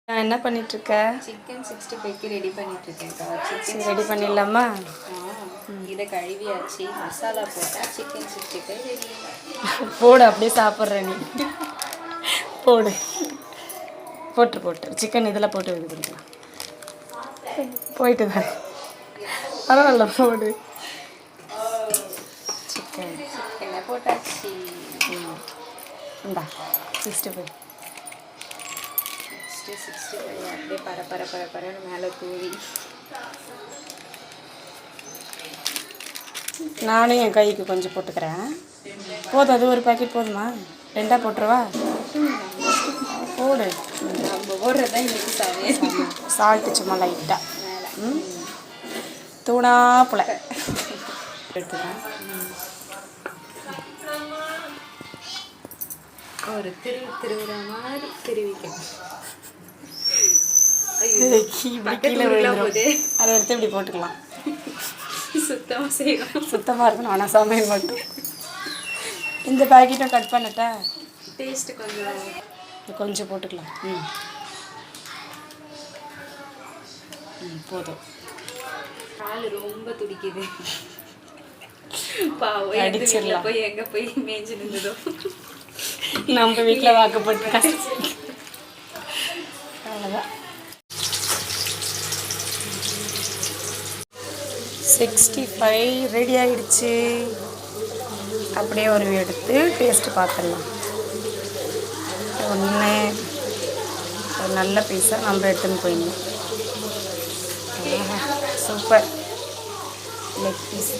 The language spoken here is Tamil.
நான் என்ன பண்ணிகிட்ருக்க? சிக்கன் 65க்கு ரெடி பண்ணிகிட்ருக்கேன்க்கா. சிக்கன் ரெடி பண்ணிடலாமா? இதை கழுவியாச்சு, மசாலா போட்டால் சிக்கன் 65 ரெடி. போடு, அப்படியே சாப்பிட்ற நீ. போடு, போட்டு சிக்கன் இதில் போட்டு இது பண்ணிக்கலாம். போயிட்டு தான் பரவாயில்ல, போடு. சிக்கனை போட்டாச்சு. இந்தா 65 அப்படியே பரன்னு மேலே தூவி நானும் என் கைக்கு கொஞ்சம் போட்டுக்கிறேன். போதும், அது ஒரு பாக்கெட் போதுமா? 2 போட்டுருவா? போடு. நம்ம போடுறதுதான் இன்னைக்கு சமையல். சால்ட்டு சும்மா லைட்டாக தூணாப்புல எடுத்துக்கிறேன். ஒரு திருவுற மாதிரி திருவிக்கணும். கீழே விழுந்துரும். அதை எடுத்து இப்படி போட்டுக்கலாம். சுத்தமாக செய்யணும். சுத்தமாக இருக்கணும், ஆனால் சமையல் மட்டும். இந்த பேக்கெட்டும் கட் பண்ணட்டா? டேஸ்ட்டு கொஞ்சம் போட்டுக்கலாம். போதும். கால் ரொம்ப துடிக்குது. பாவம், அடிச்சிடலாம். போய் எங்கே போய் மேய்ஞ்சி நின்றுதோ. நம்ம வீட்டில் வாக்கப்பட்டு அவ்வளோதான். 65 ரெடி ஆகிடுச்சு. அப்படியே ஒரு எடுத்து டேஸ்ட்டு பார்த்துடலாம். ஒன்று ஒரு நல்ல பீஸாக நம்ம எடுத்துன்னு போயிடணும். Super leg piece.